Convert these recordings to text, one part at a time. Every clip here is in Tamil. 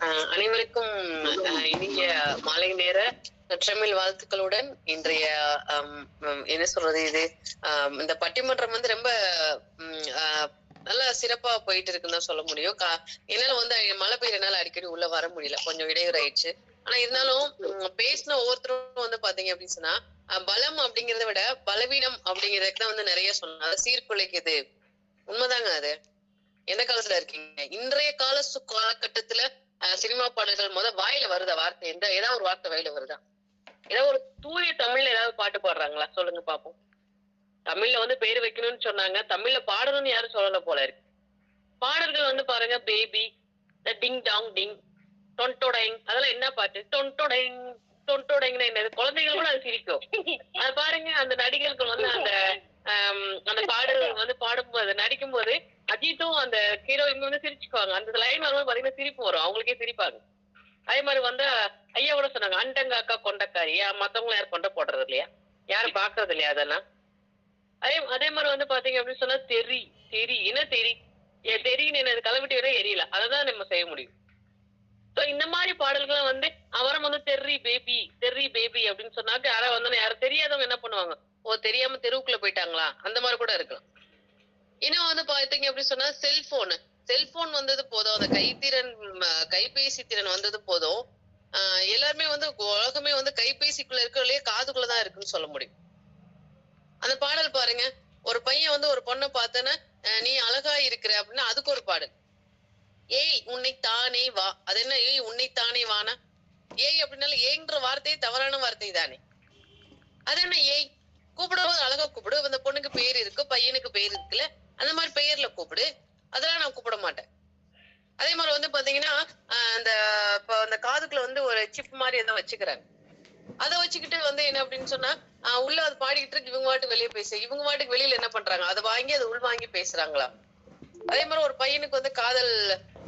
அனைவருக்கும் இனிய மாலை நேர தமிழ் வாழ்த்துக்களுடன் இன்றைய என்ன சொல்றது இது இந்த பட்டிமன்றம் வந்து ரொம்ப நல்லா சிறப்பா போயிட்டு இருக்குன்னு தான் சொல்ல முடியும். என்னால வந்து மழை பெய்யறதுனால அடிக்கடி உள்ள வர முடியல, கொஞ்சம் இடையூறு ஆயிடுச்சு. ஆனா இருந்தாலும் பேசின ஒவ்வொருத்தரும் வந்து பாத்தீங்க அப்படின்னு சொன்னா பலம் அப்படிங்கறத விட பலவீனம் அப்படிங்கறதுக்கு தான் வந்து நிறைய சொன்னாங்க. சீர்குலைக்குது, உண்மைதாங்க. அது எந்த காலத்துல இருக்கீங்க? இன்றைய காலகட்டத்துல சினிமா பாடல்கள் வாயில வருதா வார்த்தை? ஏதாவது ஒரு வார்த்தை வாயில வருதா? ஏதாவது ஒரு தூய தமிழ்ல ஏதாவது பாட்டு பாடுறாங்களா? சொல்லுங்க பாப்போம். தமிழ்ல வந்து பேரு வைக்கணும்னு சொன்னாங்க, தமிழ்ல பாடணும்னு யாரும் சொல்லல போல இருக்கு. பாடல்கள் வந்து பாருங்க, பேபி, டிங் டாங் டிங், டொன்டோடைங், அதெல்லாம் என்ன பாட்டு? டொன்டோடைங் டொன்டோடைங்னா என்னது? குழந்தைகள் கூட அது சிரிக்கும். அது பாருங்க, அந்த நடிகர்கள் வந்து அந்த பாடல் வந்து பாடும்போது நடிக்கும் போது அஜித்தும் அந்த ஹீரோயின் வந்து சிரிச்சுக்குவாங்க. அந்த லைன் வரும்போது பாத்தீங்கன்னா சிரிப்பு வரும், அவங்களுக்கே சிரிப்பாங்க. அதே மாதிரி வந்து ஐயா கூட சொன்னாங்க, அண்டங்க அக்கா கொண்டக்காரி. மத்தவங்களும் யாரும் கொண்ட போடுறது இல்லையா, யாரும் பாக்குறது இல்லையா அதெல்லாம். அதே மாதிரி வந்து பாத்தீங்க அப்படின்னு சொன்னா தெரி தெரி என்ன தெரி தெரின்னு என்ன கலவிட்டு வர எரியல, அதான் நம்ம செய்ய முடியும். இந்த மாதிரி பாடல்கள் வந்து அவரம் வந்து தெர்ரி பேபி அப்படின்னு சொன்னாக்க யாரும் வந்து யாரும் தெரியாதவங்க என்ன பண்ணுவாங்க, ஓ தெரியாம தெருவுக்குள்ள போயிட்டாங்களா, அந்த மாதிரி கூட இருக்கலாம். இன்னும் வந்து பாத்தீங்க அப்படின்னு சொன்னா செல்போன் வந்தது போதும், அந்த கைபேசி திறன் வந்தது போதும். எல்லாருமே வந்து உலகமே வந்து கைபேசிக்குள்ள இருக்கிறதுலயே காதுக்குள்ளதான் இருக்குன்னு சொல்ல முடியும். அந்த பாடல் பாருங்க, ஒரு பையன் வந்து ஒரு பொண்ணை பார்த்தேன்னா நீ அழகா இருக்கிற அப்படின்னா அதுக்கு ஒரு பாடல். ஏய் உன்னைத்தானே வா, அது என்ன ஏய் உன்னைத்தானே வானா? ஏய் அப்படின்னாலும் ஏங்கிற வார்த்தை தவறான வார்த்தை தானே. அது என்ன ஏய்? கூப்பிடும் போது அழகா கூப்பிடு, அந்த பொண்ணுக்கு பேர் இருக்கு, பையனுக்கு பேர் இருக்குல்ல, அந்த மாதிரி பெயர்ல கூப்பிடு, அதெல்லாம் நான் கூப்பிட மாட்டேன். அதே மாதிரி வந்து பாத்தீங்கன்னா அந்த காதுக்குள்ள வந்து ஒரு சிப் மாதிரி எதோ வச்சுக்கிறாங்க. அதை வச்சுக்கிட்டு வந்து என்ன அப்படின்னு சொன்னா உள்ள அது பாடிக்கிட்டு இருக்கு, இவங்க வாட்டுக்கு வெளியே இவங்க வாட்டுக்கு வெளியில என்ன பண்றாங்க, அதை வாங்கி அதை உள் வாங்கி பேசுறாங்களா. அதே மாதிரி ஒரு பையனுக்கு வந்து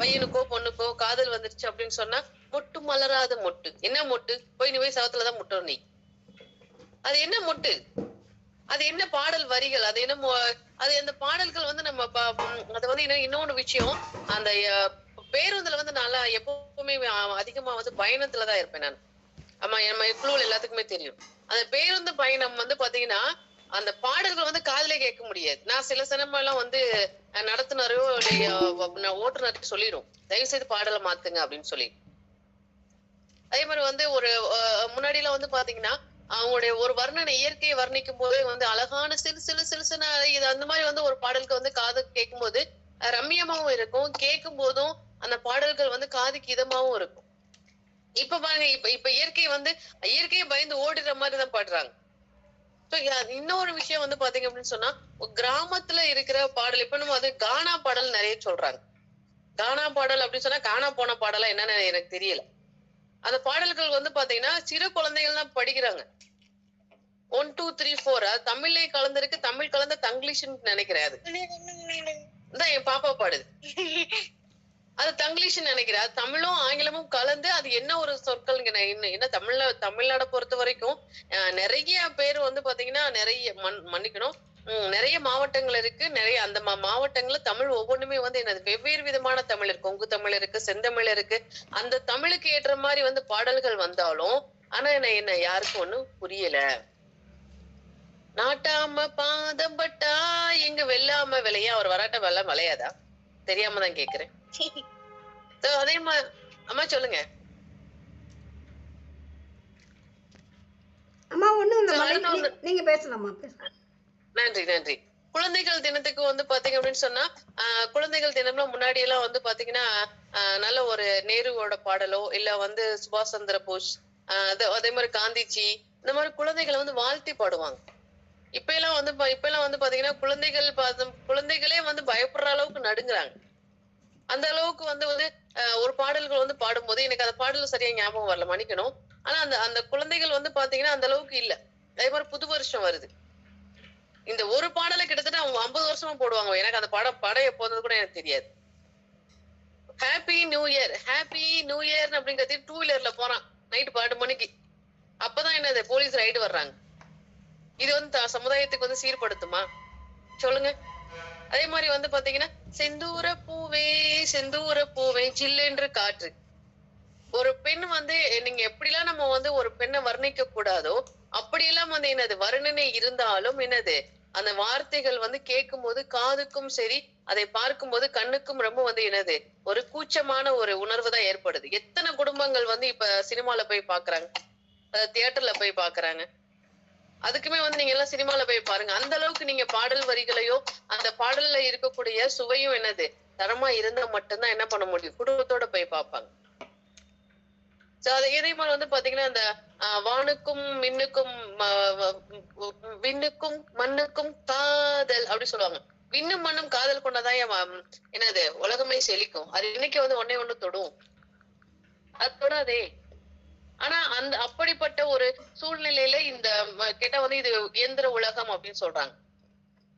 பையனுக்கோ பொண்ணுக்கோ காதல் வந்துருச்சு அப்படின்னு சொன்னா மொட்டு மலராத மொட்டு. என்ன மொட்டு? போய் நீ போய் சவத்துலதான் முட்டும் நீ. அது என்ன மொட்டு? அது என்ன பாடல் வரிகள்? அது என்ன அது அந்த பாடல்கள் வந்து நம்ம அது வந்து இன்னொரு விஷயம், அந்த பேருந்துல வந்து நல்லா எப்பவுமே அதிகமா வந்து பயணத்துலதான் இருப்பேன் நான். ஆமா, நம்ம குழுவில் எல்லாத்துக்குமே தெரியும். அந்த பேருந்து பயணம் வந்து பாத்தீங்கன்னா அந்த பாடல்கள் வந்து காதுல கேட்க முடியாது. நான் சில சினிமா எல்லாம் வந்து நடத்துனரோ ஓட்டுநருக்கு சொல்லிடும், தயவு செய்து பாடலை மாத்துங்க அப்படின்னு சொல்லி. அதே மாதிரி வந்து ஒரு முன்னாடி எல்லாம் வந்து பாத்தீங்கன்னா அவங்களுடைய ஒரு வர்ணனை, இயற்கையை வர்ணிக்கும் போதே வந்து அழகான சிலுசிலுன்னு இது அந்த மாதிரி வந்து ஒரு பாடலுக்கு வந்து காது கேட்கும் போது ரம்யமாவும் இருக்கும், கேட்கும் போதும் அந்த பாடல்கள் வந்து காதுக்கு இதமாவும் இருக்கும். இப்ப பாருங்க, இப்ப இயற்கையை பயந்து ஓடுற மாதிரிதான் பாடுறாங்க. இன்னொரு விஷயம் வந்து பாத்தீங்க அப்படின்னு சொன்னா கிராமத்துல இருக்கிற பாடல், இப்ப நம்ம அது கானா பாடல் நிறைய சொல்றாங்க. கானா பாடல் அப்படின்னு சொன்னா காணா போன பாடலா என்னன்னு எனக்கு தெரியல. அந்த பாடல்கள் வந்து பாத்தீங்கன்னா சிறு குழந்தைகள் தான் படிக்கிறாங்க. 1 2 3 4 அது தமிழ்லே கலந்துருக்கு, தமிழ் கலந்த தங்கிலீஷ்னு நினைக்கிறேன். அது என் பாப்பா பாடுது, அது தங்கிலீஷ் நினைக்கிறேன். அது தமிழும் ஆங்கிலமும் கலந்து அது என்ன ஒரு சொற்கள் என்ன தமிழ்நாடை பொறுத்த வரைக்கும் நிறைய பேர் வந்து பாத்தீங்கன்னா நிறைய மன்னிக்கணும், நிறைய மாவட்டங்கள் இருக்கு. நிறைய அந்த மாவட்டங்கள்ல தமிழ் ஒவ்வொன்றுமே வந்து என்னது வெவ்வேறு விதமான தமிழ் இருக்கு. கொங்கு தமிழ் இருக்கு, செந்தமிழ் இருக்கு. அந்த தமிழுக்கு ஏற்ற மாதிரி வந்து பாடல்கள் வந்தாலும் ஆனா என்ன யாருக்கும் ஒண்ணும் புரியல. நாட்டாம பாதம் பட்டா எங்க வெள்ளாம விளையா, அவர் வராட்ட வெள்ளம் விளையாதா? தெரியாம தான் கேக்குறேன். அதே மாதிரி அம்மா சொல்லுங்க. அம்மா ஒண்ணும் நீங்க பேசலாமா? நன்றி. குழந்தைகள் தினத்துக்கு வந்து பாத்தீங்க அப்படின்னு சொன்னா குழந்தைகள் தினம்ல முன்னாடி எல்லாம் வந்து பாத்தீங்கன்னா நல்ல ஒரு நேருவோட பாடலோ இல்ல வந்து சுபாஷ் சந்திர போஸ், அதே மாதிரி காந்திஜி, இந்த மாதிரி குழந்தைகளை வந்து வாழ்த்தி பாடுவாங்க. இப்ப எல்லாம் வந்து பாத்தீங்கன்னா குழந்தைகளே வந்து பயப்படுற அளவுக்கு நடுங்குறாங்க. அந்த அளவுக்கு வந்து ஒரு பாடல்கள் வந்து பாடும்போது எனக்கு அந்த பாடல் சரியா ஞாபகம் வரல, மன்னிக்கணும். ஆனா அந்த குழந்தைகள் வந்து பாத்தீங்கன்னா அந்த அளவுக்கு இல்ல. அதே மாதிரி புது வருஷம் வருது, இந்த ஒரு பாடலை கிட்டத்தட்ட அவங்க 50 வருஷமா போடுவாங்க. எனக்கு அந்த படம் எப்போ வந்தது கூட எனக்கு தெரியாது. ஹாப்பி நியூ இயர் அப்படிங்கிறது 2 வீலர்ல போறான் நைட் 12 மணிக்கு. அப்பதான் என்னது போலீஸ் ரைடு வர்றாங்க. இது வந்து சமுதாயத்துக்கு வந்து சீர்படுத்துமா சொல்லுங்க? அதே மாதிரி வந்து பாத்தீங்கன்னா செந்தூர பூவே ஜில்லென்று காற்று, ஒரு பெண் வந்து நீங்க எப்படிலாம் நம்ம வந்து ஒரு பெண்ணை வர்ணிக்க கூடாதோ அப்படியெல்லாம் வந்து என்னது வர்ணனை இருந்தாலும் என்னது அந்த வார்த்தைகள் வந்து கேட்கும் போது காதுக்கும் சரி, அதை பார்க்கும் போது கண்ணுக்கும் ரொம்ப வந்து என்னது ஒரு கூச்சமான ஒரு உணர்வு தான் ஏற்படுது. எத்தனை குடும்பங்கள் வந்து இப்ப சினிமால போய் பாக்குறாங்க, தியேட்டர்ல போய் பாக்குறாங்க. அதுக்குமே வந்து நீங்க எல்லாம் சினிமால போய் பாருங்க. அந்த அளவுக்கு நீங்க பாடல் வரிகளையோ அந்த பாடல்ல இருக்கக்கூடிய சுவையும் என்னது தரமா இருந்தா மட்டும்தான் என்ன பண்ண முடியும், குடும்பத்தோட போய் பார்ப்பாங்க. இதே மாதிரி வந்து பாத்தீங்கன்னா இந்த வானுக்கும் மின்னுக்கும் விண்ணுக்கும் மண்ணுக்கும் காதல் அப்படி சொல்லுவாங்க. விண்ணும் மண்ணும் காதல் கொண்டதான் என்னது உலகமே செழிக்கும். அது இன்னைக்கு வந்து ஒன்னே ஒண்ணு தொடும், அது தொடாதே. ஆனா அந்த அப்படிப்பட்ட ஒரு சூழ்நிலையில இந்த கேட்டா வந்து இது இயந்திர உலகம் அப்படின்னு சொல்றாங்க.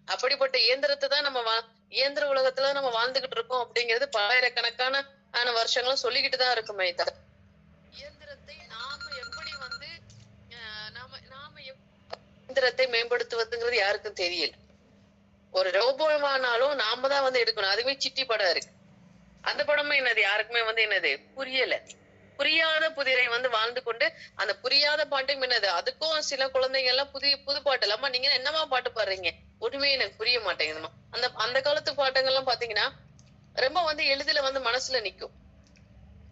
அப்படிப்பட்ட இயந்திரத்தை தான் நம்ம இயந்திர உலகத்துல நம்ம வாழ்ந்துகிட்டு இருக்கோம் அப்படிங்கிறது பல்லாயிரக்கணக்கான வருஷங்களும் சொல்லிக்கிட்டு தான் இருக்குமே தவிர இயந்திரத்தை நாம எப்படி வந்து இயந்திரத்தை மேம்படுத்துவதுங்கிறது யாருக்கும் தெரியல. ஒரு ரோபோவானாலும் நாம தான் வந்து எடுக்கணும். அதுவே சிட்டி படம் இருக்கு, அந்த படமே என்னது யாருக்குமே வந்து என்னது புரியல. புரியாத புதிரை வந்து வாழ்ந்து கொண்டு அந்த புரியாத பாட்டையும் என்னது அதுக்கும் சில குழந்தைங்க எல்லாம் புது பாட்டு இல்லாம நீங்க என்னமா பாட்டு பாடுறீங்க, ஒண்ணுமே எனக்கு புரிய மாட்டேங்குதுமா. அந்த காலத்து பாட்டுங்கள்லாம் பாத்தீங்கன்னா ரொம்ப வந்து எளிதில வந்து மனசுல நிக்கும்.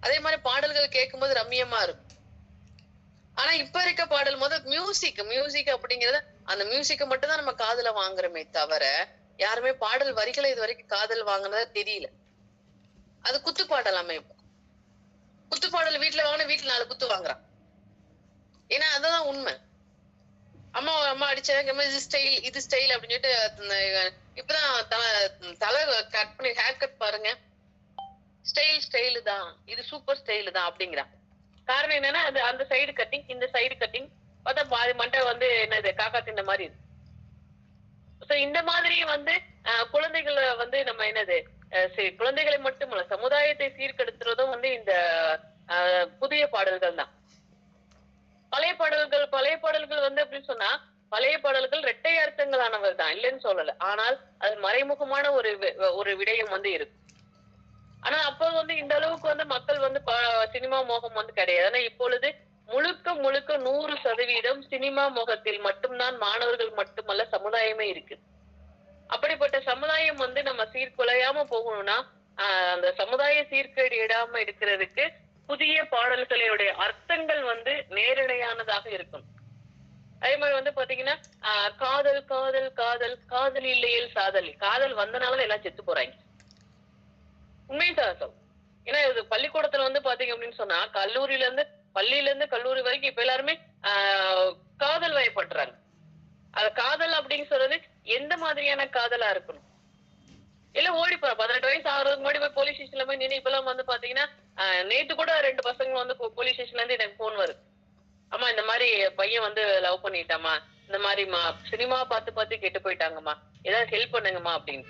அதே மாதிரி பாடல்கள் கேட்கும் போது ரம்மியமா இருக்கும். ஆனா இப்ப இருக்க பாடல் மியூசிக் அப்படிங்கறது அந்த மியூசிக்க மட்டும் தான் நம்ம காதுல வாங்குறோமே தவிர யாருமே பாடல் வரிகளை இது வரைக்கும் காதல் வாங்கினதா தெரியல. அது குத்து பாடலாமே. இப்ப குத்து பாடல் வீட்டுல வாங்கின வீட்டுல 4 குத்து வாங்குறான். ஏன்னா அதுதான் உண்மை. அம்மா அடிச்சாங்க இது ஸ்டைல் அப்படின்னு சொல்லிட்டு இப்பதான் தலை கட் பண்ணி ஹேர் கட் பாருங்க, ஸ்டைல் தான், இது சூப்பர் ஸ்டைல் தான் அப்படிங்கிறான். காரணம் என்னன்னா அது அந்த சைடு கட்டிங் இந்த சைடு கட்டிங் பார்த்தா பாதி மண்டை வந்து என்னது காக்கா தின்ன மாதிரி இருக்கு. இந்த மாதிரி வந்து குழந்தைகளை வந்து நம்ம என்னது குழந்தைகளை மட்டுமல்ல சமுதாயத்தை சீர்கெடுத்துறதும் வந்து இந்த புதிய பாடல்கள் தான். பழைய பாடல்கள் வந்து அப்படின்னு சொன்னா பழைய பாடல்கள் இரட்டை அர்த்தங்களானவர் தான், இல்லைன்னு சொல்லல. ஆனால் அது மறைமுகமான ஒரு விடயம் வந்து இருக்கு. ஆனா அப்ப வந்து இந்த அளவுக்கு வந்து மக்கள் வந்து சினிமா மோகம் வந்து கிடையாது. ஆனா இப்பொழுது முழுக்க 100% சினிமா மோகத்தில் மட்டும்தான் மாணவர்கள் மட்டுமல்ல சமுதாயமே இருக்கு. அப்படிப்பட்ட சமுதாயம் வந்து நம்ம சீர்குலையாம போகணும்னா அந்த சமுதாய சீர்கேடு இடாம இருக்கிறதுக்கு புதிய பாடல்களுடைய அர்த்தங்கள் வந்து நேரடியானதாக இருக்கும். அதே மாதிரி வந்து பாத்தீங்கன்னா காதல் காதல் காதல் காதல் இல்லையில் சாதல், காதல் வந்தனால எல்லாம் செத்து போறாங்க. உண்மைதான். ஏன்னா இது பள்ளிக்கூடத்துல வந்து பாத்தீங்க அப்படின்னு சொன்னா பள்ளியில இருந்து கல்லூரி வரைக்கும் இப்ப எல்லாருமே காதல் வயப்படுறாங்க. அது காதல் அப்படின்னு சொல்றது எந்த மாதிரியான காதலா இருக்கணும்? இல்ல ஓடி போற 18 வயசு ஆகுறதுக்கு ஓடி போய் போலீஸ் ஸ்டேஷன்ல போய் நின்று இப்பெல்லாம் வந்து பாத்தீங்கன்னா நேத்து கூட 2 பசங்க வந்து போலீஸ் ஸ்டேஷன்ல இருந்து எனக்கு போன் வருது, அம்மா இந்த மாதிரி பையன் வந்து லவ் பண்ணிட்டாமா, இந்த மாதிரிமா சினிமா பார்த்து கெட்டு போயிட்டாங்கம்மா, ஏதாவது ஹெல்ப் பண்ணுங்கம்மா அப்படின்னு.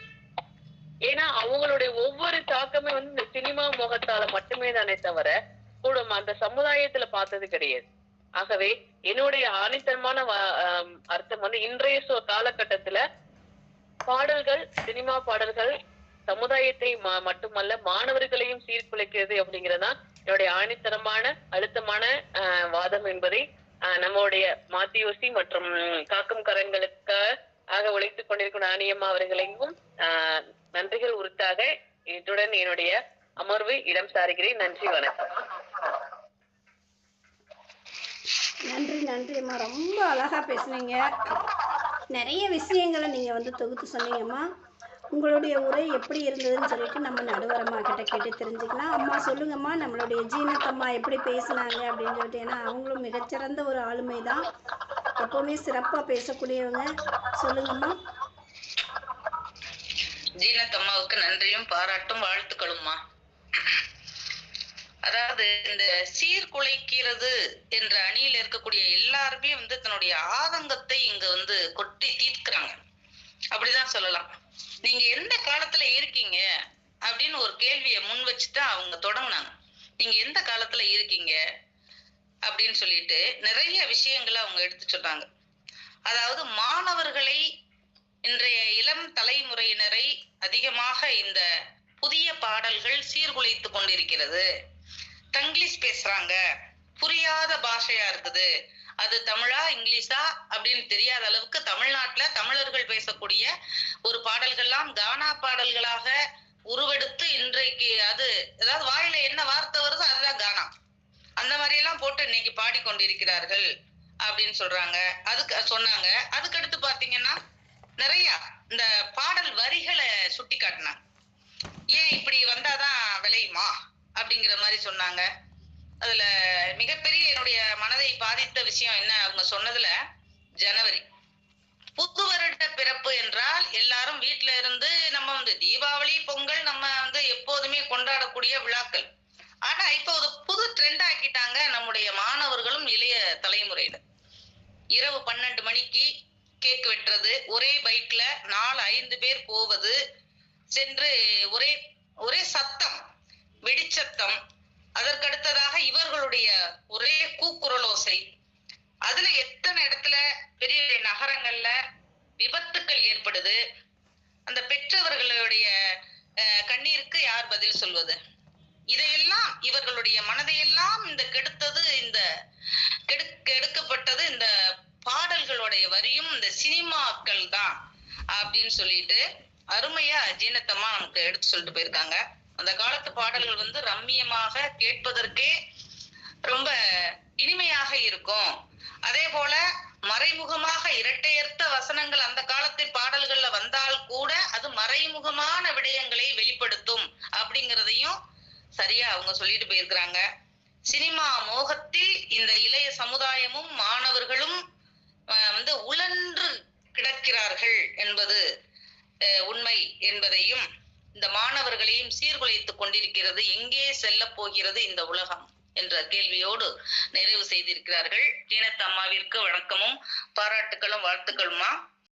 ஏன்னா அவங்களுடைய ஒவ்வொரு தாக்கமே வந்து இந்த சினிமா முகத்தால மட்டுமே தானே தவிர கூட அந்த சமுதாயத்துல பார்த்தது கிடையாது. ஆகவே என்னுடைய ஆணித்தனமான அர்த்தம் வந்து இன்றைய காலகட்டத்துல பாடல்கள், சினிமா பாடல்கள் சமுதாயத்தை மட்டுமல்ல மாணவர்களையும் சீர்குலைக்கிறது அப்படிங்கறதா என்னுடைய ஆணித்தனமான அழுத்தமான வாதம் என்பதை நம்முடைய மாத்தியோசி மற்றும் காக்கும் கரங்களுக்காக உழைத்துக் கொண்டிருக்கும் நாணியம்மா அவர்களையும் நன்றிகள் உரித்தாக இத்துடன் என்னுடைய அமர்வு இடம் சாருகிறேன். நன்றி, வணக்கம். நன்றி அம்மா, ரொம்ப அழகா பேசுனீங்க. நிறைய விஷயங்களை நீங்க வந்து தொகுத்து சொன்னீங்கம்மா. உங்களுடைய உரை எப்படி இருந்ததுன்னு சொல்லிட்டு நம்ம நடுவரம்மா கிட்ட கேட்டு தெரிஞ்சுக்கலாம். அம்மா சொல்லுங்கம்மா, நம்மளுடைய ஜீனத்தம்மா எப்படி பேசினாங்க அப்படின்னு சொல்லிட்டு. ஏன்னா அவங்களும் மிகச்சிறந்த ஒரு ஆளுமை தான், எப்பவுமே சிறப்பா பேசக்கூடியவங்க. சொல்லுங்கம்மா. ஜீனத்தம்மாவுக்கு நன்றியும் பாராட்டும் வாழ்த்துக்களும்மா. அதாவது இந்த சீர்குலைக்கிறது என்ற அணியில் இருக்கக்கூடிய எல்லாருமே வந்து தன்னுடைய ஆதங்கத்தை இங்க வந்து கொட்டி தீர்க்கிறாங்க அப்படிதான் சொல்லலாம். நீங்க எந்த காலத்துல இருக்கீங்க அப்படின்னு ஒரு கேள்வியை முன் வச்சுதான் அவங்க தொடங்கினாங்க. நீங்க எந்த காலத்துல இருக்கீங்க அப்படின்னு சொல்லிட்டு நிறைய விஷயங்களை அவங்க எடுத்து சொன்னாங்க. அதாவது மாணவர்களை, இன்றைய இளம் தலைமுறையினரை அதிகமாக இந்த புதிய பாடல்கள் சீர்குலைத்து கொண்டிருக்கிறது. தங்கிலீஷ் பேச புரியாத பாஷையா இருக்குது. அது தமிழா இங்கிலீஷா அப்படின்னு தெரியாத அளவுக்கு தமிழ்நாட்டுல தமிழர்கள் பேசக்கூடிய ஒரு பாடல்கள்லாம் கானா பாடல்களாக உருவெடுத்து இன்றைக்கு அது அதாவது வாயில என்ன வார்த்தை வருதோ அதுதான் கானா, அந்த மாதிரி எல்லாம் போட்டு இன்னைக்கு பாடிக்கொண்டிருக்கிறார்கள் அப்படின்னு சொல்றாங்க. அதுக்கு சொன்னாங்க. அதுக்கடுத்து பாத்தீங்கன்னா நிறைய இந்த பாடல் வரிகளை சுட்டி காட்டினாங்க. ஏன் இப்படி வந்தாதான் விளையுமா அப்படிங்கிற மாதிரி சொன்னாங்க. அதுல மிகப்பெரிய என்னுடைய மனதை பாதித்த விஷயம் என்ன அவங்க சொன்னதுல, ஜனவரி புது வருட பிறப்பு என்றால் எல்லாரும் வீட்டுல இருந்து நம்ம வந்து தீபாவளி பொங்கல் நம்ம வந்து எப்போதுமே கொண்டாடக்கூடிய விழாக்கள். ஆனா இப்ப ஒரு புது ட்ரெண்ட் ஆக்கிட்டாங்க நம்முடைய மாணவர்களும் இளைய தலைமுறையில. இரவு 12 மணிக்கு கேக் வெட்டுறது, ஒரே பைக்ல 4-5 பேர் போவது, சென்று ஒரே ஒரே சத்தம், வெடிச்சத்தம், அதற்கடுத்ததாக இவர்களுடைய ஒரே கூக்குரலோசை. அதுல எத்தனை இடத்துல பெரிய நகரங்கள்ல விபத்துக்கள் ஏற்படுது. அந்த பெற்றவர்களுடைய கண்ணீருக்கு யார் பதில் சொல்வது? இதையெல்லாம் இவர்களுடைய மனதையெல்லாம் இந்த கெடுத்தது, இந்த கெடுக்கப்பட்டது இந்த பாடல்களுடைய வரியும் இந்த சினிமாக்கள் தான் அப்படின்னு சொல்லிட்டு அருமையா ஜீனத்தம்மா நமக்கு எடுத்து சொல்லிட்டு போயிருக்காங்க. அந்த காலத்து பாடல்கள் வந்து ரம்மியமாக கேட்பதற்கே ரொம்ப இனிமையாக இருக்கும். அதே போல மறைமுகமாக இரட்டையர்த்த வசனங்கள் அந்த காலத்து பாடல்கள்ல வந்தால் கூட அது மறைமுகமான விடயங்களை வெளிப்படுத்தும் அப்படிங்கிறதையும் சரியா அவங்க சொல்லிட்டு போயிருக்கிறாங்க. சினிமா மோகத்தில் இந்த இளைய சமுதாயமும் மாணவர்களும் வந்து உழன்று கிடக்கிறார்கள் என்பது உண்மை என்பதையும், இந்த மாணவர்களையும் சீர்குலைத்துக் கொண்டிருக்கிறது. எங்கே செல்ல போகிறது இந்த உலகம் என்ற கேள்வியோடு நிறைவு செய்திருக்கிறார்கள். ஜீனத் அம்மாவிற்கு வணக்கமும் பாராட்டுகளும் வாழ்த்துக்களுமா.